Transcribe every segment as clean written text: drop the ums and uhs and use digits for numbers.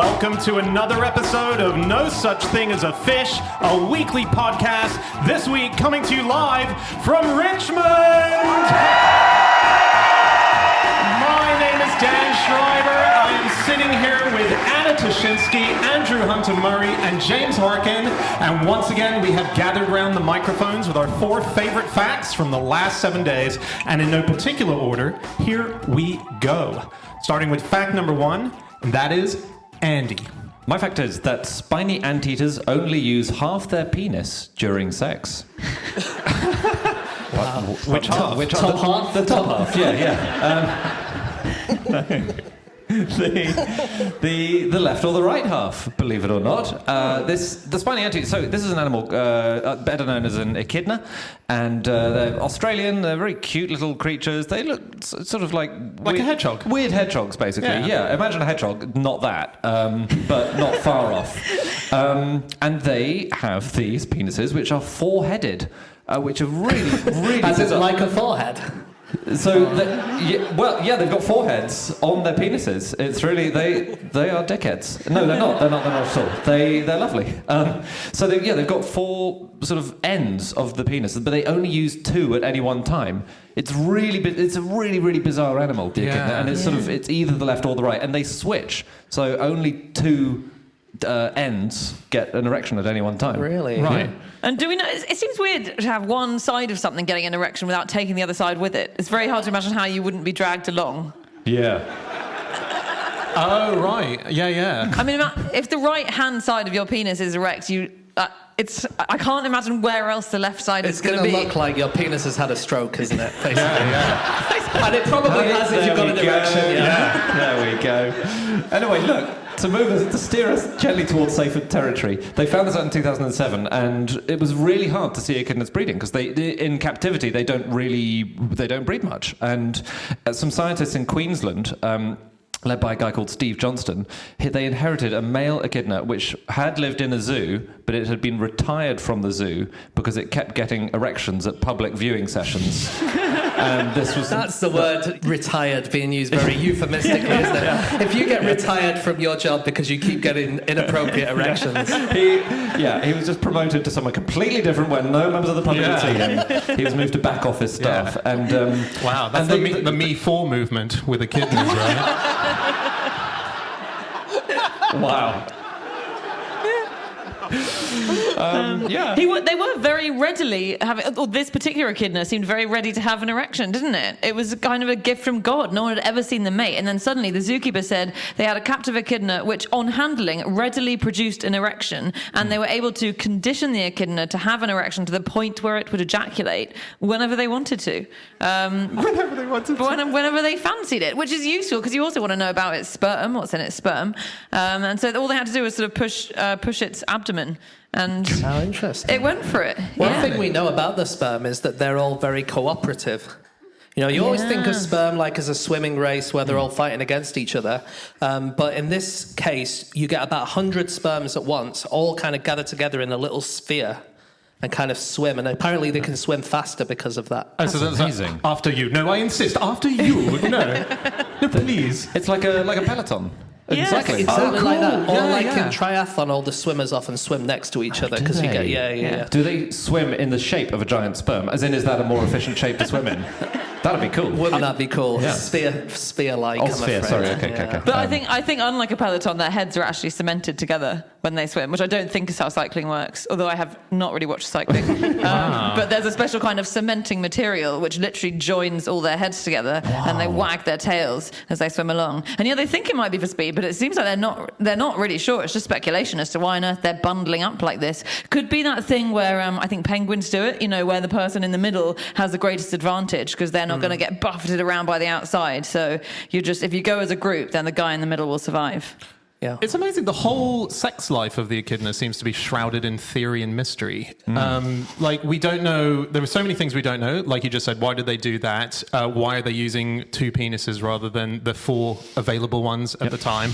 Welcome to another episode of No Such Thing as a Fish, a weekly podcast. This week coming to you live from Richmond. My name is Dan Schreiber. I am sitting here with Anna Toshinsky, Andrew Hunter-Murray, and James Harkin. And once again, we have gathered around the microphones with our 4 favorite facts from the last 7 days. And in no particular order, here we go. Starting with fact number 1, and that is Andy. My fact is that spiny anteaters only use half their penis during sex. Wow. Which half? Top half? The top half, yeah. The left or the right half, believe it or not. The spiny anteater. So this is an animal better known as an echidna, and they're Australian. They're very cute little creatures. They look sort of like a hedgehog. Weird hedgehogs, basically. Yeah. Imagine a hedgehog, not that, but not far off. And they have these penises, which are 4-headed, which are really, really. As in like a forehead. So, they've got 4 heads on their penises. It's really, they are dickheads. No, they're not. They're not at all. They're lovely. So they've got 4 sort of ends of the penis, but they only use 2 at any one time. It's a really, really bizarre animal, the echidna, and it's either the left or the right, and they switch. So only 2 ends get an erection at any one time. Really? Right. Yeah. And do we know, it seems weird to have one side of something getting an erection without taking the other side with it. It's very hard to imagine how you wouldn't be dragged along. Yeah. Oh, right. Yeah. I mean, if the right-hand side of your penis is erect, I can't imagine where else the left side is going to be. It's going to look like your penis has had a stroke, isn't it? Basically. Yeah. And it probably has if you've got an erection. Yeah. There we go. Anyway, look. To steer us gently towards safer territory, they found this out in 2007, and it was really hard to see echidnas breeding because in captivity they don't breed much. And some scientists in Queensland, led by a guy called Steve Johnston, they inherited a male echidna which had lived in a zoo, but it had been retired from the zoo because it kept getting erections at public viewing sessions. That's the word retired being used very euphemistically, isn't it? Yeah. If you get retired from your job because you keep getting inappropriate erections. He was just promoted to somewhere completely different where no members of the public would see him. He was moved to back office staff. Yeah. And wow, that's the Me4 movement with echidnas, right? Wow. They were very readily this particular echidna seemed very ready to have an erection, didn't it? It was kind of a gift from God. No one had ever seen them mate. And then suddenly the zookeeper said they had a captive echidna which, on handling, readily produced an erection, and they were able to condition the echidna to have an erection to the point where it would ejaculate whenever they wanted to. Whenever they fancied it, which is useful because you also want to know about its sperm, what's in its sperm. And so all they had to do was sort of push its abdomen. And how interesting. It went for it. One thing we know about the sperm is that they're all very cooperative. You know, you always think of sperm like as a swimming race where they're all fighting against each other. But in this case, you get about 100 sperms at once, all kind of gather together in a little sphere and kind of swim. And apparently they can swim faster because of that. That's amazing. After you. No, I insist. After you. No, please. It's like a peloton. Yes. Exactly. Exactly like that. Or in triathlon, all the swimmers often swim next to each other because you get Do they swim in the shape of a giant sperm? As in, is that a more efficient shape to swim in? That'd be cool. Wouldn't that be cool? Yeah. Sphere-like. Oh, sphere. Sorry. Okay. But I think unlike a peloton, their heads are actually cemented together when they swim, which I don't think is how cycling works. Although I have not really watched cycling. But there's a special kind of cementing material which literally joins all their heads together, and they wag their tails as they swim along. And they think it might be for speed, but it seems like they're not really sure. It's just speculation as to why on earth they're bundling up like this. Could be that thing where I think penguins do it. Where the person in the middle has the greatest advantage because they're not going to get buffeted around by the outside. So if you go as a group, then the guy in the middle will survive. Yeah. It's amazing. The whole sex life of the echidna seems to be shrouded in theory and mystery. We don't know. There are so many things we don't know. Like you just said, why did they do that? Why are they using 2 penises rather than the 4 available ones at the time?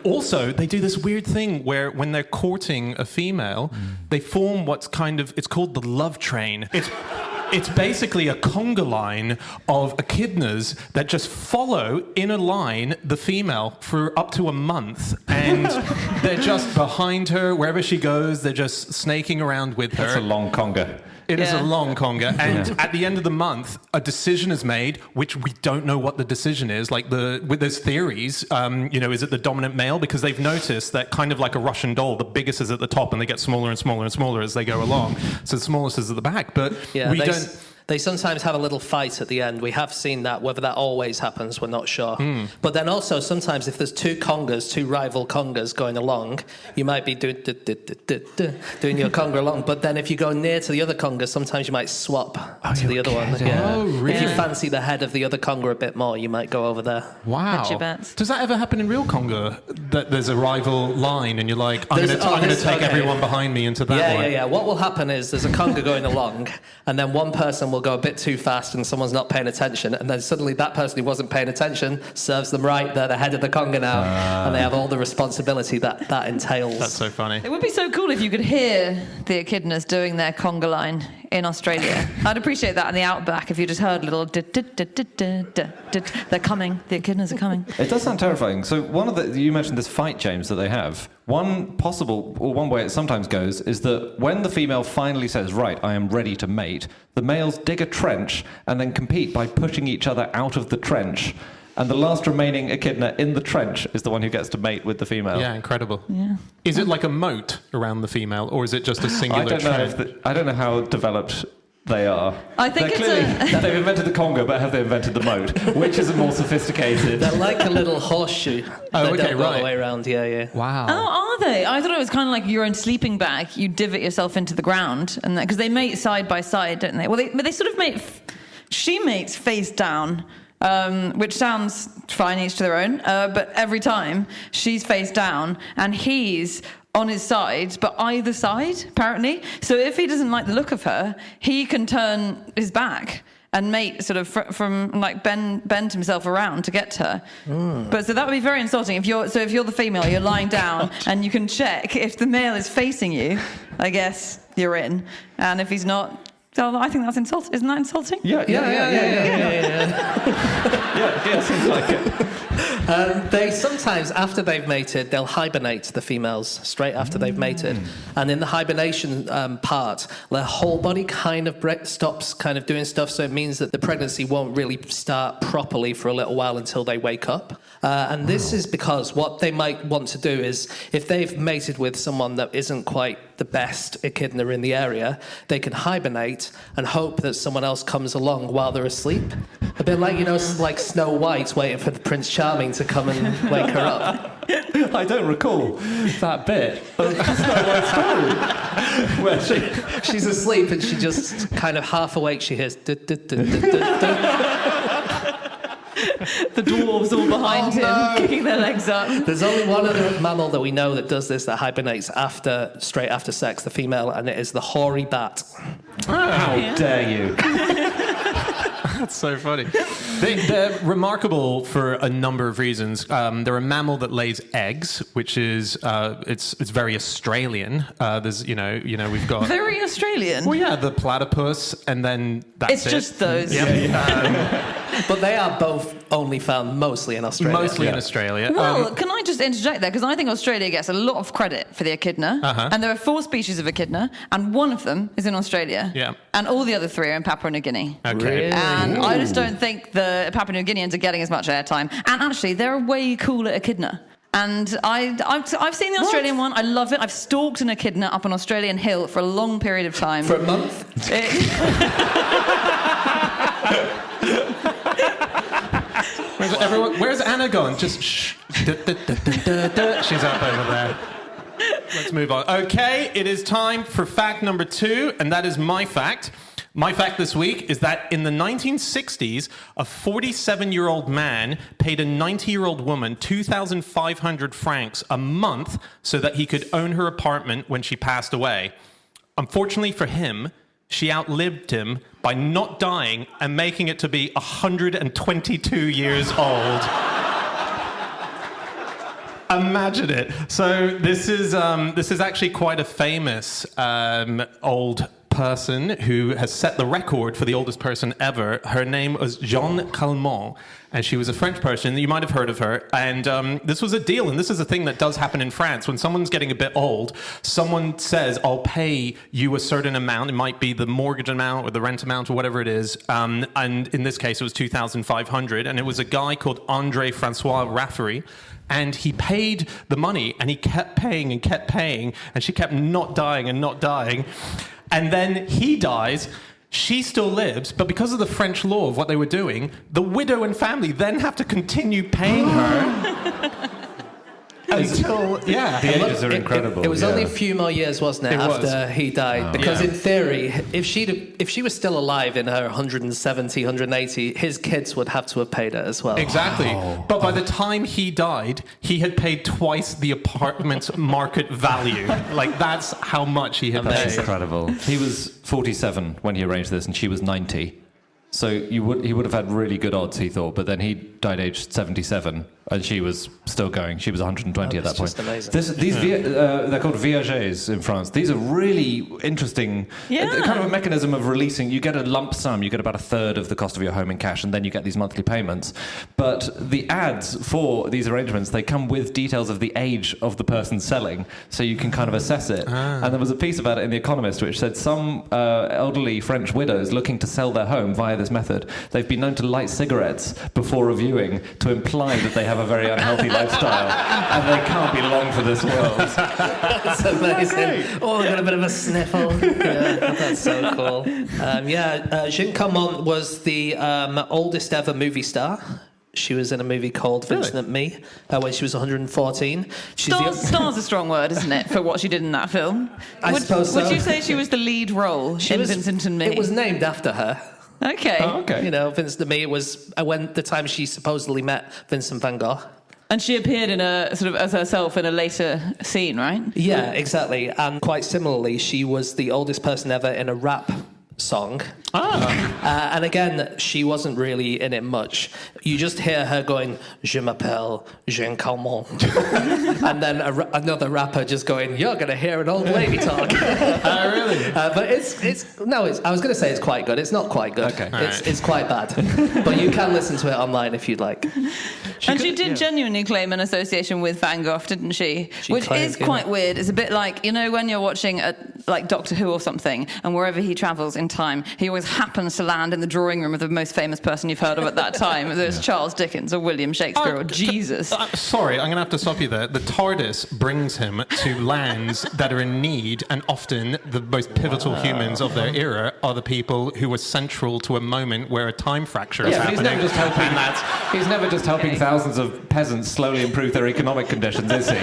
Also, they do this weird thing where when they're courting a female, they form it's called the love train. It's basically a conga line of echidnas that just follow in a line the female for up to a month, and they're just behind her wherever she goes. They're just snaking around with her. That's a long conga. It is Yeah. a long conga, and at the end of the month, a decision is made, which we don't know what the decision is. Like with those theories, is it the dominant male? Because they've noticed that kind of like a Russian doll, the biggest is at the top, and they get smaller and smaller and smaller as they go along. So the smallest is at the back, but we don't. They sometimes have a little fight at the end. We have seen that. Whether that always happens, we're not sure. But then also, sometimes if there's two rival congas going along, you might be doing your conga along. But then if you go near to the other conga, sometimes you might swap to the other one. Yeah. Oh, really? If you fancy the head of the other conga a bit more, you might go over there. Wow. Bet your bets. Does that ever happen in real conga? That there's a rival line, and you're like, I'm There's- going to take okay. everyone behind me into that one. Yeah. What will happen is there's a conga going along, and then one person will go a bit too fast and someone's not paying attention, and then suddenly that person who wasn't paying attention serves them right. They're the head of the conga now, and they have all the responsibility that entails. That's so funny. It would be so cool if you could hear the echidnas doing their conga line in Australia. I'd appreciate that in the outback if you just heard a little they're coming, the echidnas are coming. It does sound terrifying. So you mentioned this fight, James, that they have. One way it sometimes goes is that when the female finally says, right, I am ready to mate, the males dig a trench and then compete by pushing each other out of the trench. And the last remaining echidna in the trench is the one who gets to mate with the female. Yeah, incredible. Yeah. Is it like a moat around the female, or is it just a singular trend? I don't know how developed they are. I think they've invented the conga, but have they invented the moat? Which is a more sophisticated... They're like a little horseshoe. Oh, They okay, don't go all right. the way around. Yeah. Wow. Oh, are they? I thought it was kind of like your own sleeping bag. You divot yourself into the ground, and because they mate side by side, don't they? Well, they sort of mate. She mates face down. Which sounds fine, each to their own, but every time she's face down and he's on his side, but either side, apparently. So if he doesn't like the look of her, he can turn his back and mate sort of from like bend himself around to get to her. But so that would be very insulting. If you're the female, you're lying down and you can check if the male is facing you, I guess you're in. And if he's not, so I think that's insulting. Isn't that insulting? Yeah. Yeah, seems like it. They sometimes, after they've mated, they'll hibernate, the females, straight after they've mated. And in the hibernation part, their whole body kind of stops kind of doing stuff, so it means that the pregnancy won't really start properly for a little while until they wake up. And this is because what they might want to do is, if they've mated with someone that isn't quite the best echidna in the area, they can hibernate and hope that someone else comes along while they're asleep. A bit like, like Snow White waiting for the Prince Charming to come and wake her up. I don't recall that bit of Snow White's story where She's asleep and she just kind of half awake, she hears... The dwarves all behind him, kicking their legs up. There's only one other mammal that we know that does this, that hibernates straight after sex, the female, and it is the hoary bat. How dare you? That's so funny. They're remarkable for a number of reasons. They're a mammal that lays eggs, which is it's very Australian. There's we've got Very Australian. well, yeah, the platypus, and then that's It's just those. Yep. But they are both only found mostly in Australia. Mostly in Australia. Well, can I just interject there? Because I think Australia gets a lot of credit for the echidna. And there are 4 species of echidna, and one of them is in Australia. Yeah. And all the other 3 are in Papua New Guinea. Okay. Really? And I just don't think the Papua New Guineans are getting as much airtime. And actually, they're a way cooler echidna. And I've seen the Australian one. I love it. I've stalked an echidna up an Australian hill for a long period of time. For a month? Where's Anna gone? Just shh. She's up over there. Let's move on. Okay, it is time for fact number 2, and that is my fact. My fact this week is that in the 1960s, a 47-year-old man paid a 90-year-old woman 2,500 francs a month so that he could own her apartment when she passed away. Unfortunately for him, she outlived him by not dying and making it to be 122 years old. Imagine it. So this is actually quite a famous old person who has set the record for the oldest person ever. Her name was Jeanne Calment, and she was a French person. You might have heard of her. And this was a deal, and this is a thing that does happen in France. When someone's getting a bit old, someone says, I'll pay you a certain amount. It might be the mortgage amount or the rent amount or whatever it is. And in this case, it was 2,500. And it was a guy called André Francois Raffary. And he paid the money, and he kept paying, and she kept not dying. And then he dies. She still lives, but because of the French law of what they were doing, the widow and family then have to continue paying her until, The ages are incredible. It was only a few more years, wasn't it, after he died? Because in theory, if she was still alive in her 170, 180, his kids would have to have paid her as well. Exactly. But by the time he died, he had paid twice the apartment's market value. Like, that's how much he had That's paid. incredible. He was 47 when he arranged this, and she was 90. So he would have had really good odds, he thought, but then he died aged 77, and she was still going. She was 120 at that point. Just amazing. They're called viagers in France. These are really interesting. Kind of a mechanism of releasing. You get a lump sum. You get about a third of the cost of your home in cash, and then you get these monthly payments. But the ads for these arrangements, they come with details of the age of the person selling, so you can kind of assess it. And there was a piece about it in The Economist which said some elderly French widows looking to sell their home via this method, they've been known to light cigarettes before reviewing to imply that they have a very unhealthy lifestyle and they can't be long for this world. That's amazing. Oh, I got a bit of a sniffle. Yeah, that's so cool. Jeanne Calment was the oldest ever movie star. She was in a movie called Vincent and Me when she was 114. Star's a strong word, isn't it, for what she did in that film? I suppose so. Would you say she was the lead role in Vincent and Me? It was named after her. Okay. Oh, okay. You know, Vincent and Me was when the time she supposedly met Vincent van Gogh. And she appeared in a sort of as herself in a later scene, right? Yeah, exactly. And quite similarly, she was the oldest person ever in a rap song. And again, she wasn't really in it much. You just hear her going, "Je m'appelle Jeanne Calment," and then another rapper just going, "You're gonna hear an old lady talk." Really? But I was gonna say it's quite good. It's not quite good. Okay. It's quite bad. But you can listen to it online if you'd like. She did genuinely claim an association with Van Gogh, didn't she? Which is quite weird. It's a bit like, you know, when you're watching like Doctor Who or something, and wherever he travels in time, he always happens to land in the drawing room of the most famous person you've heard of at that time. Whether it's Charles Dickens or William Shakespeare or Jesus. Sorry, I'm going to have to stop you there. The TARDIS brings him to lands that are in need, and often the most pivotal humans of their era are the people who were central to a moment where a time fracture is happening. He's never just helping thousands of peasants slowly improve their economic conditions, is he?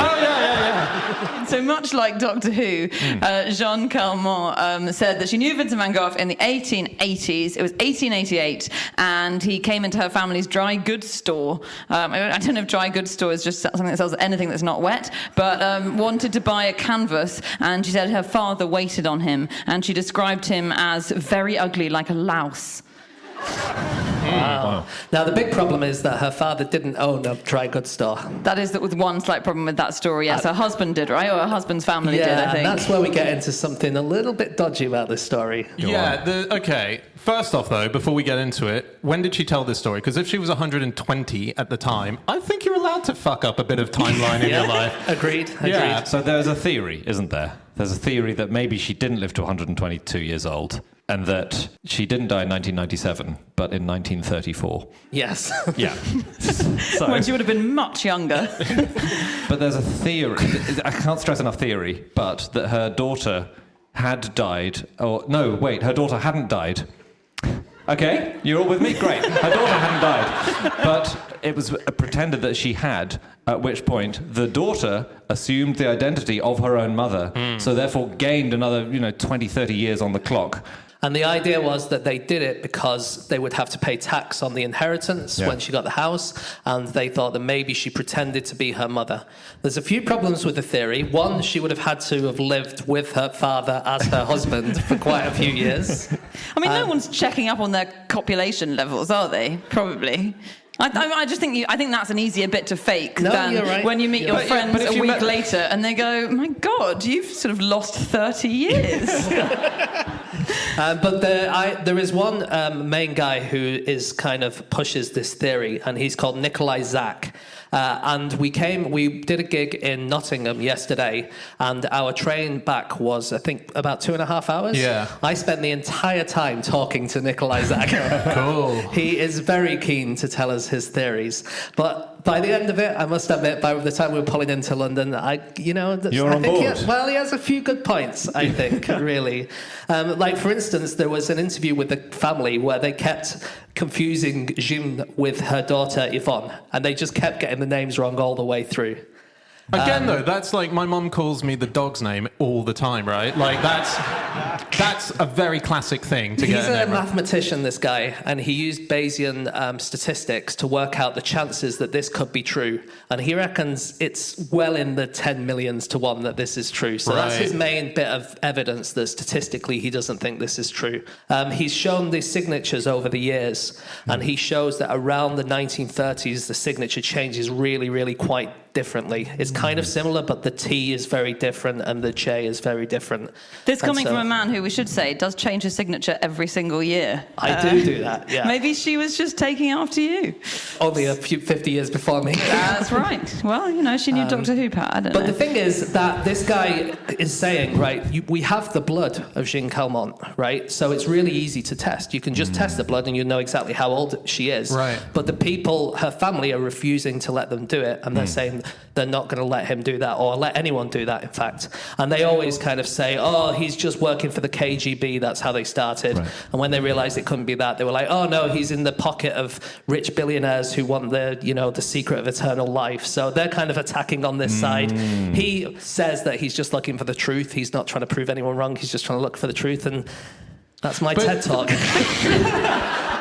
So much like Doctor Who, Jeanne Calment said that she knew Vincent van Gogh in the 1880s. It was 1888, and he came into her family's dry goods store. I don't know if dry goods store is just something that sells anything that's not wet, but wanted to buy a canvas, and she said her father waited on him, and she described him as very ugly, like a louse. Wow. Now, the big problem is that her father didn't own a dry goods store. That is with one slight problem with that story. Yes, her husband did, right? Or her husband's family did, I think. And that's where we get into something a little bit dodgy about this story. Okay. First off, though, before we get into it, when did she tell this story? Because if she was 120 at the time, I think you're allowed to fuck up a bit of timeline in your life. Agreed. Yeah. So there's a theory, isn't there? There's a theory that maybe she didn't live to 122 years old, and that she didn't die in 1997, but in 1934. Yes. Yeah. When she would have been much younger. But there's a theory, I can't stress enough theory, but that her daughter had died, her daughter hadn't died. Okay, you're all with me? Great. Her daughter hadn't died, but it was pretended that she had, at which point the daughter assumed the identity of her own mother, so therefore gained another, 20, 30 years on the clock. And the idea was that they did it because they would have to pay tax on the inheritance when she got the house, and they thought that maybe she pretended to be her mother. There's a few problems with the theory. One, she would have had to have lived with her father as her husband for quite a few years. I mean, no one's checking up on their copulation levels, are they? Probably. I just think I think that's an easier bit to fake No, than you're right. when you meet your friends but if a you week met- later and they go, "My God, you've sort of lost 30 years." But there is one main guy who is kind of pushes this theory, and he's called Nikolai Zak. And we did a gig in Nottingham yesterday, and our train back was, I think, about 2.5 hours. Yeah. I spent the entire time talking to Nikolai Zak. Cool. He is very keen to tell us his theories. But by the end of it, I must admit, by the time we were pulling into London, You're on board. He has a few good points, I think, really. Like, for instance, there was an interview with the family where they kept confusing Jim with her daughter Yvonne, and they just kept getting the names wrong all the way through. Again, though, that's like my mum calls me the dog's name all the time, right? Like that's a very classic thing to get. He's a a name right. mathematician, this guy, and he used Bayesian statistics to work out the chances that this could be true. And he reckons it's well in the 10 millions to 1 that this is true. So that's Right. his main bit of evidence that statistically he doesn't think this is true. He's shown the signatures over the years, and he shows that around the 1930s, the signature changes really, really quite differently. It's kind of similar, but the T is very different and the J is very different. This And coming so from a man who, we should say, does change his signature every single year. I do that, yeah. Maybe she was just taking after you. Only a few 50 years before me. That's right. Well, she knew Doctor Who, Pat. I don't know. But the thing is that this guy is saying, right, we have the blood of Jean Calment, right? So it's really easy to test. You can just test the blood and you know exactly how old she is. Right. But the people, her family, are refusing to let them do it. And they're saying they're not going to let him do that, or let anyone do that, in fact. And they always kind of say, oh, he's just working for the KGB. That's how they started. Right. And when they realized it couldn't be that, they were like, oh, no, he's in the pocket of rich billionaires who want the secret of eternal life. So they're kind of attacking on this side. He says that he's just looking for the truth. He's not trying to prove anyone wrong. He's just trying to look for the truth. And that's my TED Talk.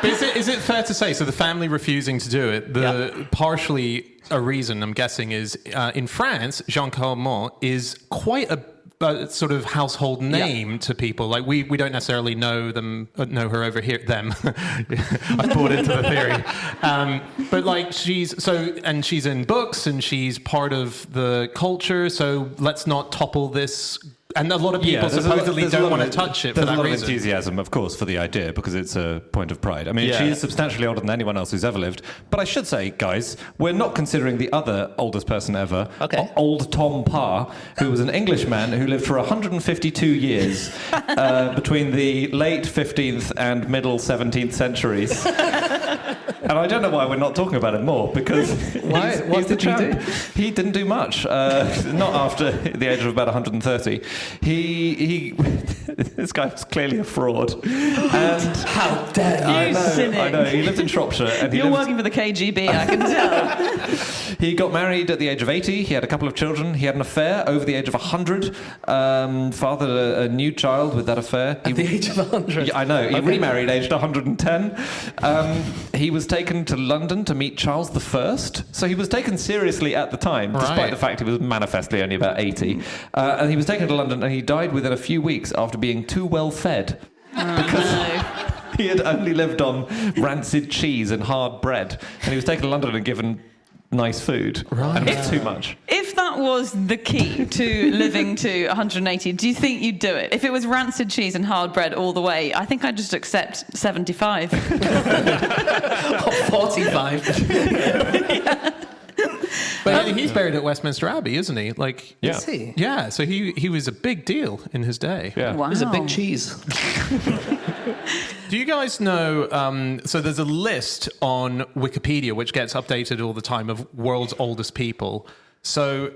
But is it fair to say, so the family refusing to do it, partially a reason, I'm guessing, is in France, Jean Calment is quite a sort of household name to people. Like, we don't necessarily know her over here, them. I bought into the theory. But like, she's in books and she's part of the culture, so let's not topple this. And a lot of people supposedly don't want to touch it for that reason. There's a lot of reason. enthusiasm, of course, for the idea, because it's a point of pride. I mean, Yeah. she is substantially older than anyone else who's ever lived. But I should say, guys, we're not considering the other oldest person ever, Okay. Old Tom Parr, who was an Englishman who lived for 152 years between the late 15th and middle 17th centuries. And I don't know why we're not talking about him more, because Why? he's What the did he do? champ. He didn't do much. Not after the age of about 130. He this guy was clearly a fraud. And How dare you? I know, cynic. I know. He lived in Shropshire, and You're working for the KGB, I can tell. he got married at the age of 80. He had a couple of children. He had an affair over the age of 100. Fathered a new child with that affair. At the age of 100? Yeah, I know. He Okay. remarried aged 110. He was taken to London to meet Charles I. So he was taken seriously at the time, despite Right. the fact he was manifestly only about 80. And he was taken to London, and he died within a few weeks after being too well fed. Because he had only lived on rancid cheese and hard bread. And he was taken to London and given nice food. Right. And it was too much. If that was the key to living to 180, do you think you'd do it? If it was rancid cheese and hard bread all the way, I think I'd just accept 75. Or 45. But he's buried at Westminster Abbey, isn't he? Like, Yeah. Is he? yeah. So he was a big deal in his day. Yeah. Wow. He's a big cheese. Do you guys know? So there's a list on Wikipedia which gets updated all the time of world's oldest people. So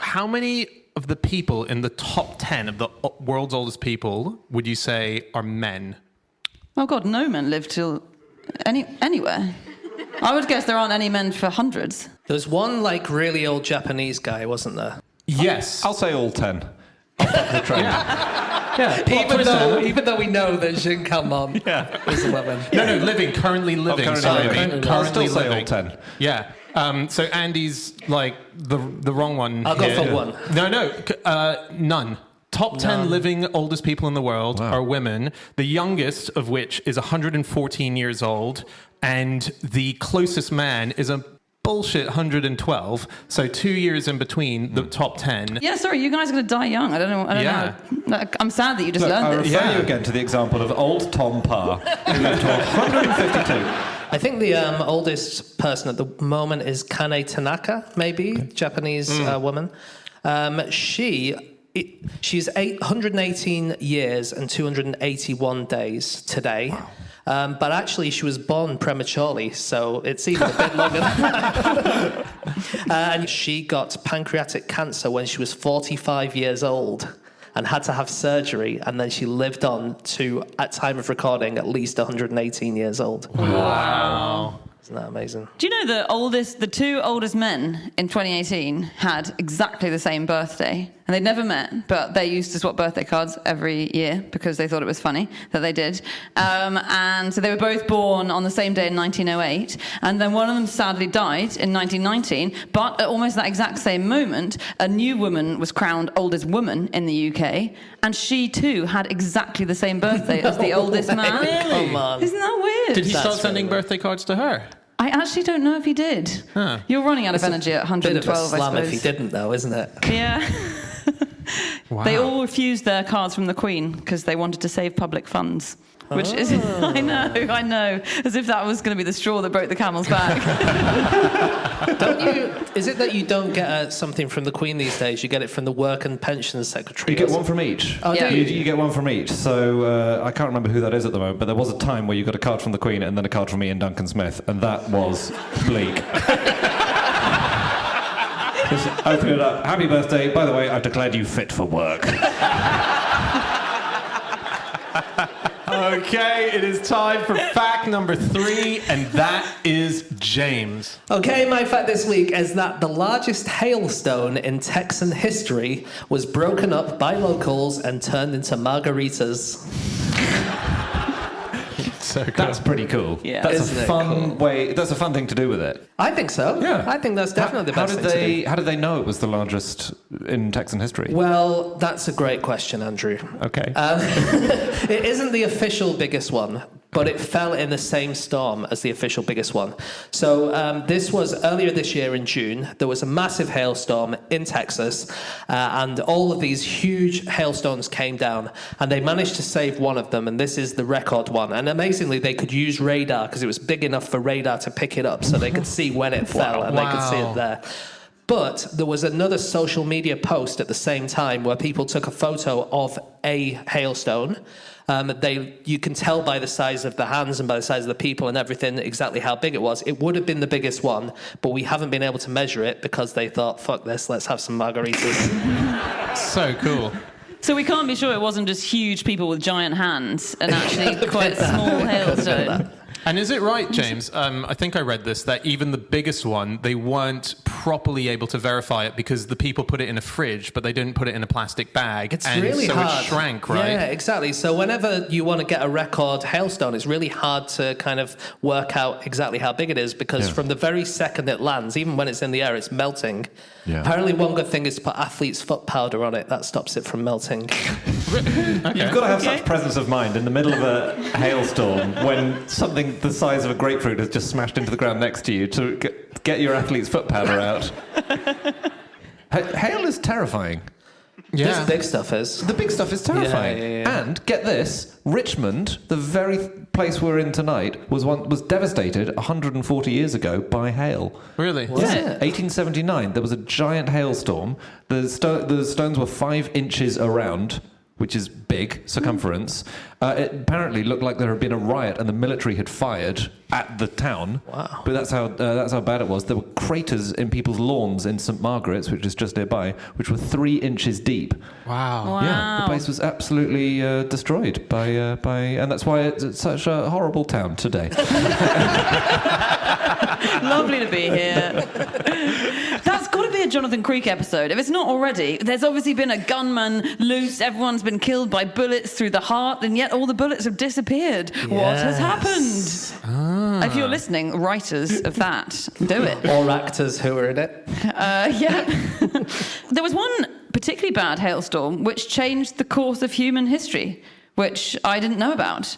how many of the people in the top 10 of the world's oldest people would you say are men? Oh, God, no men live till anywhere. I would guess there aren't any men for hundreds. There's one, like, really old Japanese guy, wasn't there? Yes. I'll say all 10. I'll fuck the train. Yeah, even though we know that Jean Calment is a woman. No, currently living. currently sorry. living. Currently I'll still say living. all 10. Yeah. So Andy's like the wrong one. I'll go here. for one. No, none. Top 10 living oldest people in the world are women, the youngest of which is 114 years old, and the closest man is a bullshit 112, so 2 years in between the top 10. Yeah, sorry, you guys are going to die young. I don't know. I'm sad that you just learned I this. refer you again to the example of old Tom Parr, who lived to 152. I think the oldest person at the moment is Kane Tanaka, maybe, Japanese woman. She's 818 years and 281 days today. Wow. But actually, she was born prematurely, so it's even a bit longer than that. And she got pancreatic cancer when she was 45 years old and had to have surgery, and then she lived on to, at time of recording, at least 118 years old. Wow. Isn't that amazing? Do you know the two oldest men in 2018 had exactly the same birthday? And they'd never met, but they used to swap birthday cards every year because they thought it was funny that they did. And so they were both born on the same day in 1908. And then one of them sadly died in 1919. But at almost that exact same moment, a new woman was crowned oldest woman in the UK. And she too had exactly the same birthday as the oldest man. Really? Come on. Isn't that weird? Did he start sending birthday cards to her? I actually don't know if he did. Huh. You're running out of energy at 112, bit of a slam I suppose. if he didn't, though, isn't it? Yeah. Wow. They all refused their cards from the Queen because they wanted to save public funds. Which is, I know, as if that was going to be the straw that broke the camel's back. Is it that you don't get something from the Queen these days? You get it from the Work and Pensions Secretary. You get one from each. Oh, yeah. You get one from each. So I can't remember who that is at the moment, but there was a time where you got a card from the Queen and then a card from Ian Duncan Smith, and that was bleak. Just open it up. Happy birthday. By the way, I've declared you fit for work. Okay, it is time for fact number 3, and that is James. Okay, my fact this week is that the largest hailstone in Texan history was broken up by locals and turned into margaritas. So cool. That's pretty cool. Yeah. That's Isn't a it fun cool? way. That's a fun thing to do with it. I think so. Yeah. I think that's definitely the best thing to do. How did they know it was the largest in Texan history? Well, that's a great question, Andrew. Okay. It isn't the official biggest one, but it fell in the same storm as the official biggest one. So this was earlier this year in June. There was a massive hailstorm in Texas, and all of these huge hailstones came down, and they managed to save one of them, and this is the record one. And amazingly, they could use radar because it was big enough for radar to pick it up, so they could see when it fell, and they could see it there. But there was another social media post at the same time where people took a photo of a hailstone. You can tell by the size of the hands and by the size of the people and everything exactly how big it was. It would have been the biggest one, but we haven't been able to measure it because they thought, fuck this, let's have some margaritas. So cool. So we can't be sure it wasn't just huge people with giant hands and actually quite small hailstone. And is it right, James? I think I read this, that even the biggest one, they weren't properly able to verify it because the people put it in a fridge, but they didn't put it in a plastic bag. It's really hard. It shrank, right? Yeah, exactly. So whenever you want to get a record hailstone, it's really hard to kind of work out exactly how big it is because from the very second it lands, even when it's in the air, it's melting. Yeah. Apparently one good thing is to put athlete's foot powder on it. That stops it from melting. Okay. You've got to have such presence of mind in the middle of a hailstorm when something the size of a grapefruit has just smashed into the ground next to you to get your athlete's foot powder out. Hail is terrifying. Yeah. This big stuff is. The big stuff is terrifying. Yeah. And get this, Richmond, the very place we're in tonight, was devastated 140 years ago by hail. Really? Was it? 1879, there was a giant hailstorm. The stones were 5 inches around, which is big circumference. It apparently looked like there had been a riot and the military had fired at the town. Wow. But that's how bad it was. There were craters in people's lawns in St. Margaret's, which is just nearby, which were 3 inches deep. Wow. Yeah, the place was absolutely destroyed by, and that's why it's such a horrible town today. Lovely to be here. That's got to be a Jonathan Creek episode. If it's not already, there's obviously been a gunman loose, everyone's been killed by bullets through the heart, and yet all the bullets have disappeared. Yes. What has happened? If you're listening, writers of that, do it. Or actors who are in it. Yeah. There was one particularly bad hailstorm, which changed the course of human history, which I didn't know about.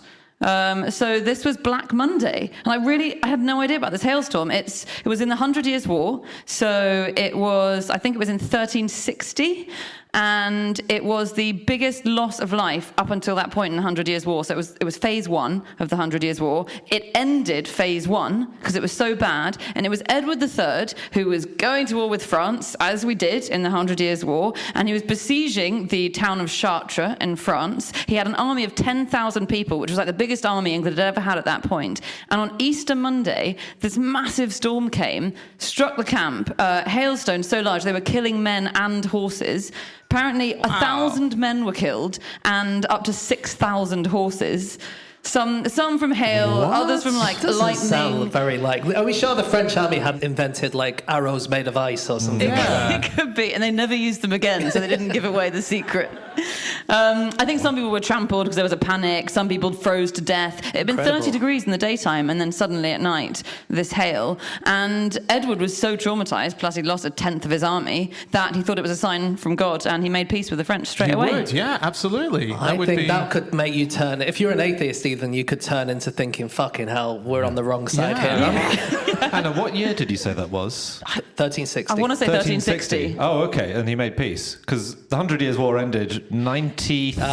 So this was Black Monday, and I had no idea about this hailstorm. It was in the 100 Years' War, so I think it was in 1360, and it was the biggest loss of life up until that point in the 100 Years' War. So it was phase 1 of the 100 Years' War. It ended phase 1 because it was so bad, and it was Edward III who was going to war with France, as we did in the 100 Years' War, and he was besieging the town of Chartres in France. He had an army of 10,000 people, which was like the biggest army England had ever had at that point. And on Easter Monday, this massive storm came, struck the camp, hailstones so large they were killing men and horses. Apparently, 1,000 men were killed and up to 6,000 horses. Some from hail, others from lightning. Sound very like. Are we sure the French army had invented arrows made of ice or something? It could be, and they never used them again, so they didn't give away the secret. I think some people were trampled because there was a panic. Some people froze to death. It had been 30 degrees in the daytime, and then suddenly at night, this hail. And Edward was so traumatized, plus he'd lost a tenth of his army, that he thought it was a sign from God, and he made peace with the French straight away. Would, yeah, absolutely. I think that could make you turn. If you're an atheist, then you could turn into thinking, fucking hell, we're on the wrong side here. Anna, what year did you say that was? 1360. I want to say 1360. Oh, okay. And he made peace. Because the 100 Years' War ended 93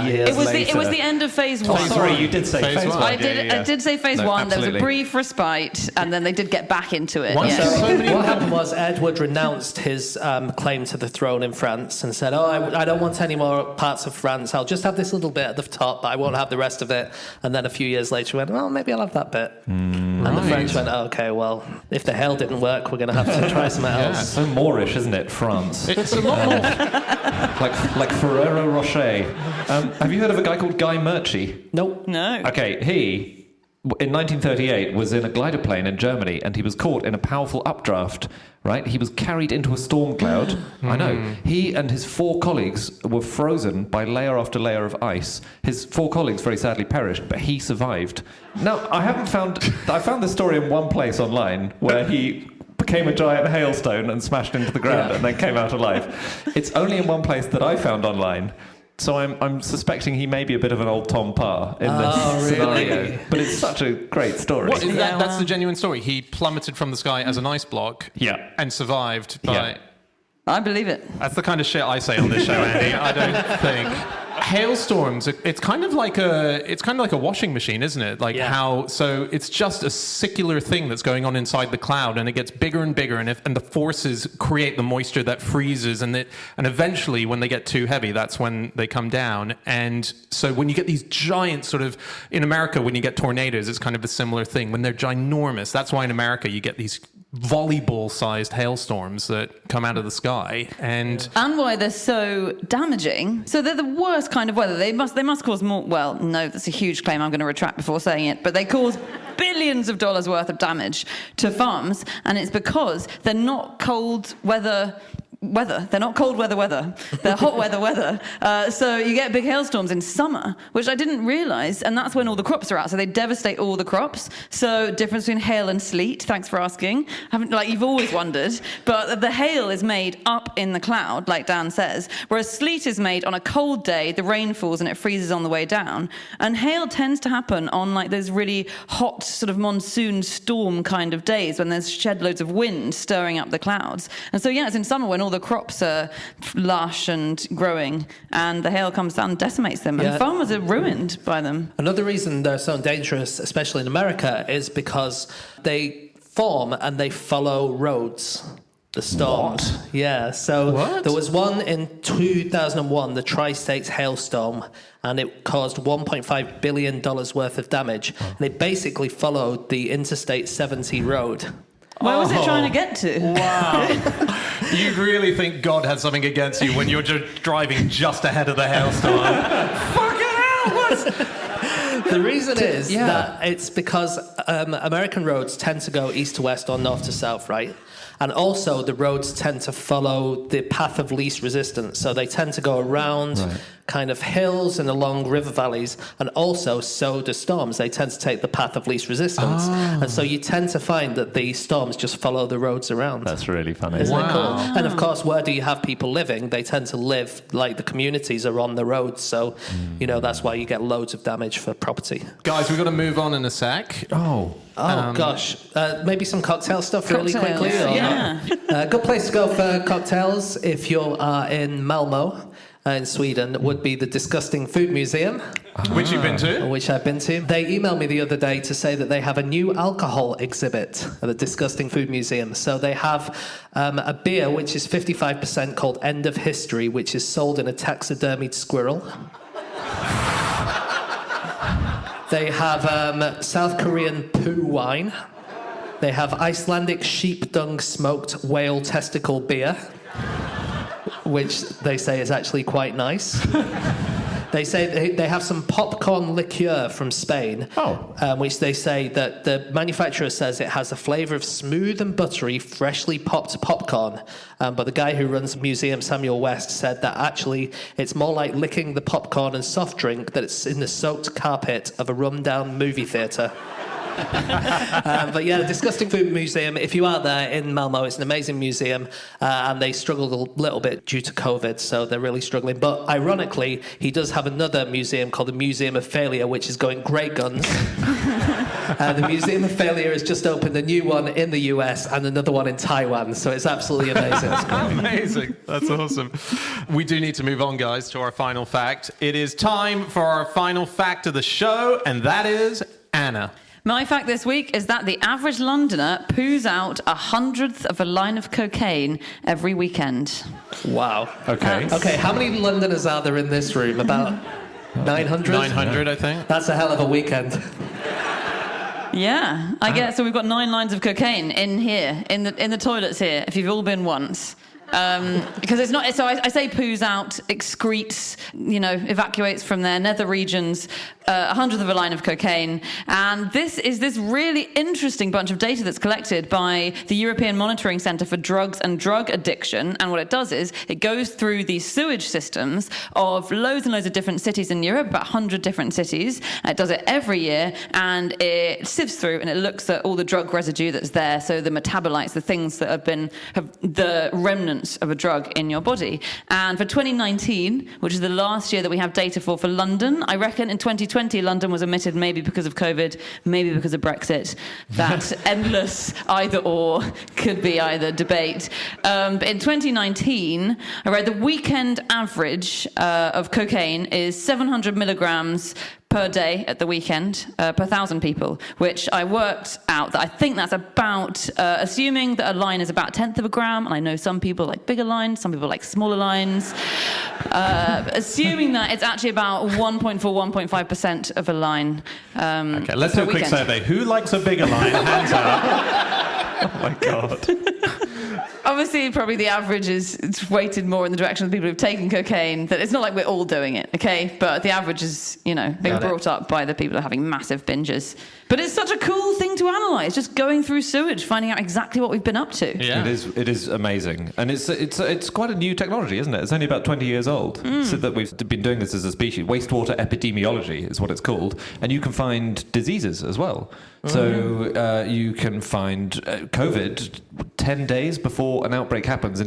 years later. It was the end of phase 1. Oh, sorry, you did say phase 1. I did say phase 1. There was a brief respite, and then they did get back into it. What happened was Edward renounced his claim to the throne in France and said, I don't want any more parts of France. I'll just have this little bit at the top, but I won't have the rest of it. And then a few years later he went, well, maybe I'll have that bit. And the French went, okay, well, if the hail didn't work, we're going to have to try something else. So Moorish, isn't it, France? It's a lot more... like Ferrero Rocher. Have you heard of a guy called Guy Murchie? Nope. No. Okay, he... in 1938 was in a glider plane in Germany, and he was caught in a powerful updraft, right? He was carried into a storm cloud. I know. He and his 4 colleagues were frozen by layer after layer of ice. His 4 colleagues very sadly perished, but he survived. Now, I found this story in one place online where he became a giant hailstone and smashed into the ground and then came out alive. It's only in one place that I found online. So I'm suspecting he may be a bit of an old Tom Parr in this scenario. But it's such a great story. What, that's the genuine story. He plummeted from the sky as an ice block and survived by... Yeah. I believe it. That's the kind of shit I say on this show, Andy. I don't think... Hailstorms, it's kind of like a washing machine, isn't it? So it's just a circular thing that's going on inside the cloud, and it gets bigger and bigger, and the forces create the moisture that freezes, and eventually when they get too heavy, that's when they come down. And so when you get these giant sort of, in America, when you get tornadoes, it's kind of a similar thing. When they're ginormous, that's why in America you get these volleyball-sized hailstorms that come out of the sky, and why they're so damaging. So they're the worst kind of weather. They must cause more. Well, no, that's a huge claim. I'm going to retract before saying it. But they cause billions of dollars worth of damage to farms, and it's because they're not cold weather. They're not cold weather. They're hot weather. So you get big hailstorms in summer, which I didn't realise, and that's when all the crops are out. So they devastate all the crops. So difference between hail and sleet. Thanks for asking. You've always wondered, but the hail is made up in the cloud, like Dan says, whereas sleet is made on a cold day. The rain falls and it freezes on the way down. And hail tends to happen on those really hot sort of monsoon storm kind of days when there's shed loads of wind stirring up the clouds. And so it's in summer when all the crops are lush and growing, and the hail comes down and decimates them, and farmers are ruined by them. Another reason they're so dangerous, especially in America, is because they form and they follow roads. The storms. What? Yeah, so there was one in 2001, the Tri-States hailstorm, and it caused $1.5 billion worth of damage, and it basically followed the Interstate 70 road. Where was it trying to get to? Wow. You really think God had something against you when you're just driving just ahead of the hailstorm? Fucking hell! The reason is that it's because American roads tend to go east to west or north to south, right? And also the roads tend to follow the path of least resistance. So they tend to go around, kind of hills and along river valleys, and also so do storms. They tend to take the path of least resistance. And so you tend to find that the storms just follow the roads around. That's really funny. Isn't it cool? And of course, where do you have people living? They tend to live like the communities are on the roads. So, that's why you get loads of damage for property. Guys, we've got to move on in a sec. Oh, gosh. Maybe some cocktail stuff really quickly? Or Yeah. good place to go for cocktails if you are in Malmo in Sweden would be the Disgusting Food Museum. Which you've been to? Which I've been to. They emailed me the other day to say that they have a new alcohol exhibit at the Disgusting Food Museum. So they have a beer which is 55% called End of History, which is sold in a taxidermied squirrel. They have South Korean poo wine. They have Icelandic sheep dung smoked whale testicle beer, which they say is actually quite nice. They say they have some popcorn liqueur from Spain, which they say that the manufacturer says it has a flavour of smooth and buttery, freshly popped popcorn. But the guy who runs the museum, Samuel West, said that actually it's more like licking the popcorn and soft drink that it's in the soaked carpet of a run-down movie theatre. But yeah, the Disgusting Food Museum, if you are there in Malmo, it's an amazing museum, and they struggled a little bit due to COVID, so they're really struggling. But ironically, he does have another museum called the Museum of Failure, which is going great guns. The Museum of Failure has just opened a new one in the US and another one in Taiwan, so it's absolutely amazing. Amazing. That's awesome. We do need to move on, guys, to our final fact. It is time for our final fact of the show, and that is Anna. My fact this week is that the average Londoner poos out 1/100th of a line of cocaine every weekend. Wow. Okay. Okay, how many Londoners are there in this room? About 900? 900, I think. That's a hell of a weekend. Yeah, I guess so. We've got 9 lines of cocaine in here, in the toilets here. If you've all been once, because it's not. So I say poos out, excretes, evacuates from their nether regions. 1/100th of a line of cocaine, and this is this really interesting bunch of data that's collected by the European Monitoring Centre for Drugs and Drug Addiction. And what it does is it goes through these sewage systems of loads and loads of different cities in Europe, about 100 different cities. It does it every year, and it sifts through and it looks at all the drug residue that's there, so the metabolites, the things that have the remnants of a drug in your body. And for 2019, which is the last year that we have data for London, I reckon in 2020 London was omitted maybe because of COVID, maybe because of Brexit. That endless either or could be either debate. But in 2019, I read the weekend average of cocaine is 700 milligrams per day at the weekend, per 1,000 people, which I worked out that I think that's about, assuming that a line is about 1/10 of a gram, and I know some people like bigger lines, some people like smaller lines, assuming that it's actually about 1.4, 1.5% of a line. Okay, let's do a quick survey. Who likes a bigger line? Hands up. Oh my God. Obviously, probably the average is it's weighted more in the direction of the people who've taken cocaine. That it's not like we're all doing it, okay? But the average is, being brought up by the people who are having massive binges. But it's such a cool thing to analyse, just going through sewage, finding out exactly what we've been up to. Yeah. It is amazing, and it's quite a new technology, isn't it? It's only about 20 years old, so that we've been doing this as a species. Wastewater epidemiology is what it's called, and you can find diseases as well. So you can find COVID 10 days before an outbreak happens,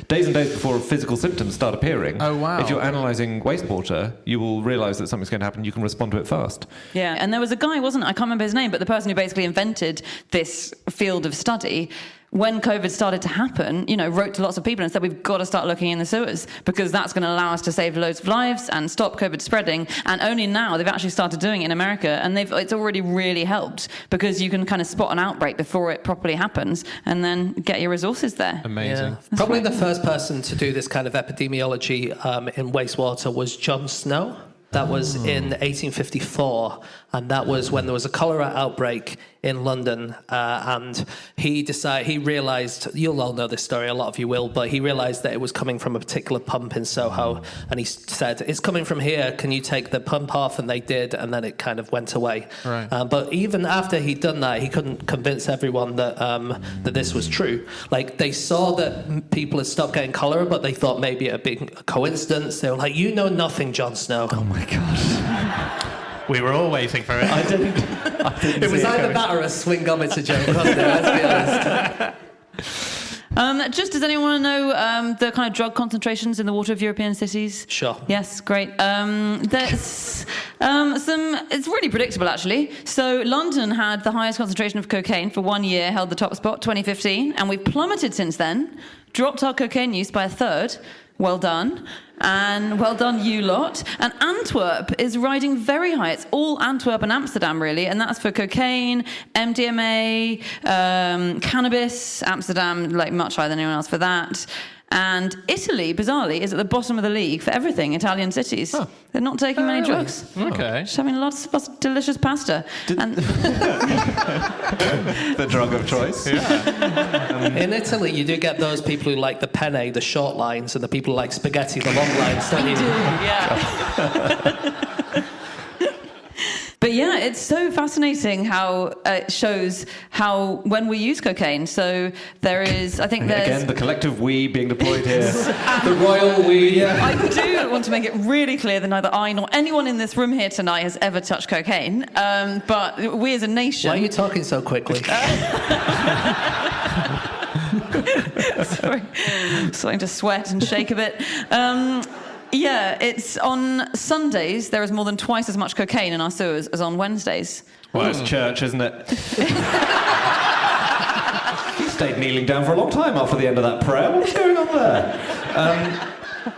days and days before physical symptoms start appearing. Oh, wow. If you're analysing wastewater, you will realise that something's going to happen. You can respond to it fast. Yeah, and there was a guy, I can't remember his name, but the person who basically invented this field of study, when COVID started to happen, wrote to lots of people and said, we've got to start looking in the sewers because that's going to allow us to save loads of lives and stop COVID spreading. And only now they've actually started doing it in America, and it's already really helped because you can kind of spot an outbreak before it properly happens and then get your resources there. Amazing. Yeah. Probably the first person to do this kind of epidemiology in wastewater was John Snow. That was in 1854, and that was when there was a cholera outbreak in London, and he realised, you'll all know this story, a lot of you will, but he realised that it was coming from a particular pump in Soho, and he said, it's coming from here, can you take the pump off? And they did, and then it kind of went away. Right. But even after he'd done that, he couldn't convince everyone that that this was true. Like, they saw that people had stopped getting cholera, but they thought maybe it had been a coincidence. They were like, you know nothing, Jon Snow. Oh my God. We were all waiting for it. I didn't It was see either coming. that or a swingometer joke, wasn't it? Let's be honest. Just does anyone want to know the kind of drug concentrations in the water of European cities? Sure. Yes, great. There's it's really predictable, actually. So London had the highest concentration of cocaine for 1 year, held the top spot, 2015, and we've plummeted since then, dropped our cocaine use by a third. Well done. And well done, you lot. And Antwerp is riding very high. It's all Antwerp and Amsterdam, really. And that's for cocaine, MDMA, cannabis. Amsterdam, like, much higher than anyone else for that. And Italy, bizarrely, is at the bottom of the league for everything, Italian cities. Huh. They're not taking many drugs. Okay. Just having lots of delicious pasta. And The drug of choice. In Italy, you do get those people who like the penne, the short lines, and the people who like spaghetti, the long lines, don't you? yeah. But yeah, it's so fascinating how it shows how when we use cocaine. So there is, I think there's... Again, the collective we being deployed here. The royal we. I do want to make it really clear that neither I nor anyone in this room here tonight has ever touched cocaine. But we as a nation... Why are you talking so quickly? Sorry, starting to sweat and shake a bit. Yeah, it's on Sundays, there is more than twice as much cocaine in our sewers as on Wednesdays. Well, it's church, isn't it? He stayed kneeling down for a long time after the end of that prayer. What was going on there?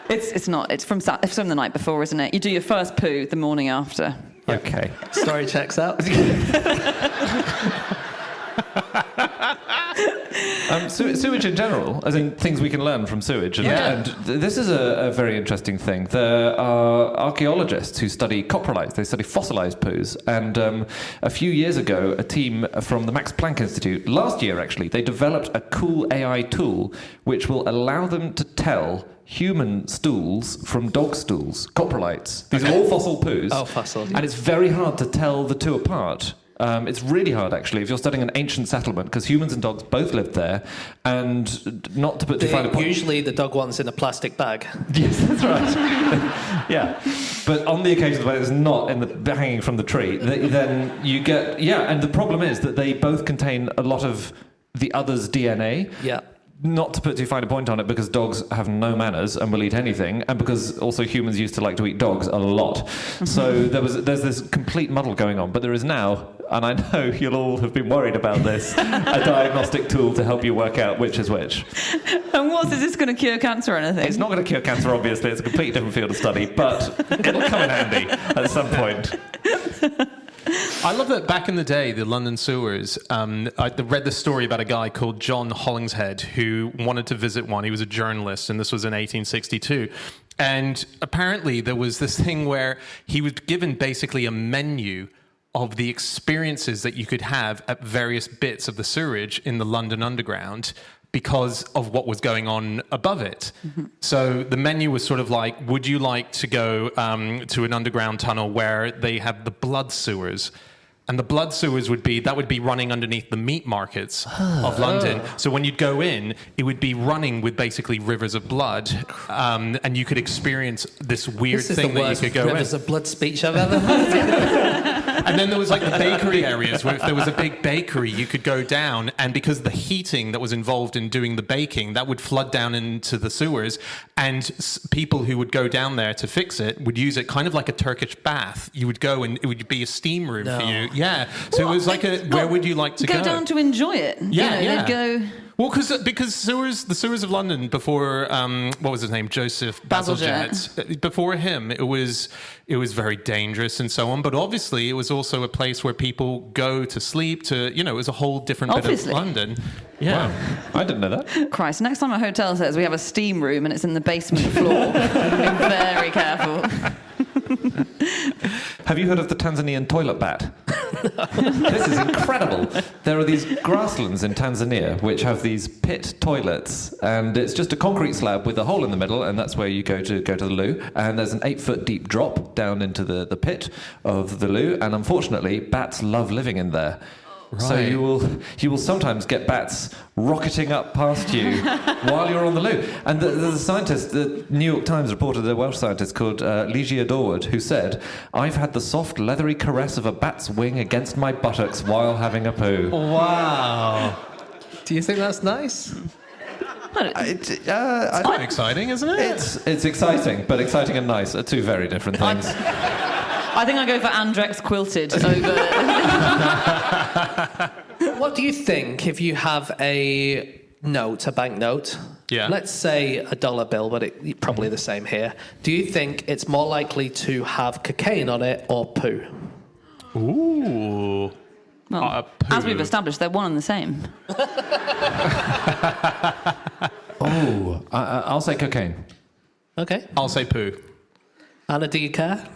It's not. It's from the night before, isn't it? You do your first poo the morning after. Okay. Story checks out. Sewage in general, as in things we can learn from sewage. And this is a very interesting thing. There are archaeologists who study coprolites, they study fossilized poos. And a few years ago, a team from the Max Planck Institute, last year actually, they developed a cool AI tool which will allow them to tell human stools from dog stools, coprolites. These are all fossil poos. Oh, fossil. Yeah. And it's very hard to tell the two apart. It's really hard, actually, if you're studying an ancient settlement, because humans and dogs both lived there, and not to put too fine a point. Usually the dog one's in a plastic bag. Yes, that's right. Yeah. But on the occasions when it's not hanging from the tree, then you get... Yeah, and the problem is that they both contain a lot of the other's DNA. Yeah. Not to put too fine a point on it, because dogs have no manners and will eat anything, and because also humans used to like to eat dogs a lot. So there's this complete muddle going on. But there is now, and I know you'll all have been worried about this, a diagnostic tool to help you work out which is which. And is this going to cure cancer or anything? It's not going to cure cancer, obviously. It's a completely different field of study, but it'll come in handy at some point. I love that back in the day, the London sewers, I read the story about a guy called John Hollingshead who wanted to visit one. He was a journalist, and this was in 1862. And apparently there was this thing where he was given basically a menu of the experiences that you could have at various bits of the sewerage in the London Underground because of what was going on above it. Mm-hmm. So the menu was sort of like, would you like to go to an underground tunnel where they have the blood sewers? And the blood sewers would be running underneath the meat markets of London. So when you'd go in, it would be running with basically rivers of blood, and you could experience this weird thing that you could go in. Rivers of blood speech I've ever heard. And then there was like the bakery areas where if there was a big bakery, you could go down, and because of the heating that was involved in doing the baking, that would flood down into the sewers, and people who would go down there to fix it would use it kind of like a Turkish bath. You would go and it would be a steam room for you. Yeah. So it was like where would you like to go? Go down to enjoy it. Yeah, They'd go... Well, because the sewers of London before what was his name, Joseph Bazalgette. Before him, it was very dangerous and so on. But obviously, it was also a place where people go to sleep. It was a whole different bit of London. Yeah, wow. I didn't know that. Christ! Next time a hotel says we have a steam room and it's in the basement floor, be very careful. Have you heard of the Tanzanian toilet bat? This is incredible. There are these grasslands in Tanzania which have these pit toilets, and it's just a concrete slab with a hole in the middle, and that's where you go to the loo. And there's an 8-foot deep drop down into the pit of the loo, and unfortunately, bats love living in there. Right. So you will sometimes get bats rocketing up past you while you're on the loo. And the scientist, the New York Times reported a Welsh scientist called Ligia Dorward, who said, "I've had the soft, leathery caress of a bat's wing against my buttocks while having a poo." Wow. Do you think that's nice? It's quite exciting, isn't it? It's exciting, but exciting and nice are two very different things. I think I go for Andrex quilted over. What do you think if you have a bank note? Yeah. Let's say a $1 bill, but it's probably the same here. Do you think it's more likely to have cocaine on it or poo? Ooh. Well, as we've established, they're one and the same. I'll say cocaine. Okay. I'll say poo. Anna, do you care?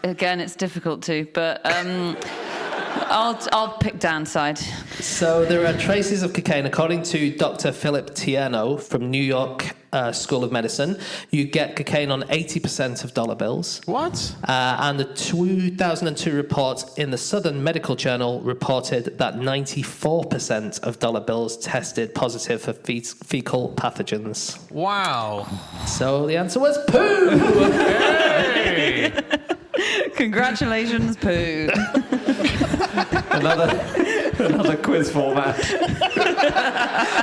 Again, it's difficult to, but I'll pick Dan's side. So there are traces of cocaine, according to Dr. Philip Tieno from New York School of Medicine. You get cocaine on 80% of dollar bills. What? And the 2002 report in the Southern Medical Journal reported that 94% of dollar bills tested positive for fecal pathogens. Wow. So the answer was poo! Hey! Congratulations, poo. Another quiz format.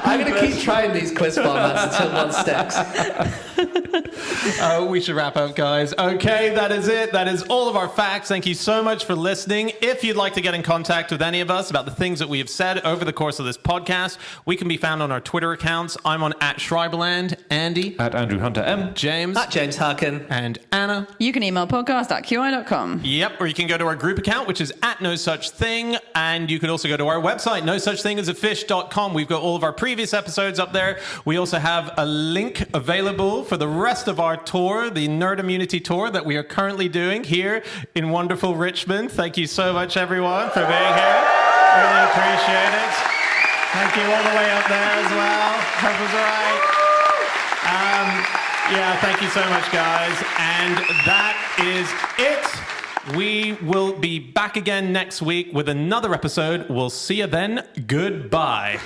I'm going to keep trying these quiz formats until one sticks. We should wrap up, guys. Okay, that is it. That is all of our facts. Thank you so much for listening. If you'd like to get in contact with any of us about the things that we have said over the course of this podcast, we can be found on our Twitter accounts. I'm on @Schreiberland, Andy @AndrewHunterM, James James Harkin, and Anna. You can email podcast@qi.com. Yep, or you can go to our group account, which is @NoSuchThing, and you can also go to our website, nosuchthingasafish.com. We've got all of our previous episodes up there. We also have a link available for the rest of our tour, the Nerd Immunity Tour that we are currently doing here in wonderful Richmond. Thank you so much, everyone, for being here. Really appreciate it. Thank you all the way up there as well. Hope was right. Yeah, thank you so much, guys. And that is it. We will be back again next week with another episode. We'll see you then. Goodbye.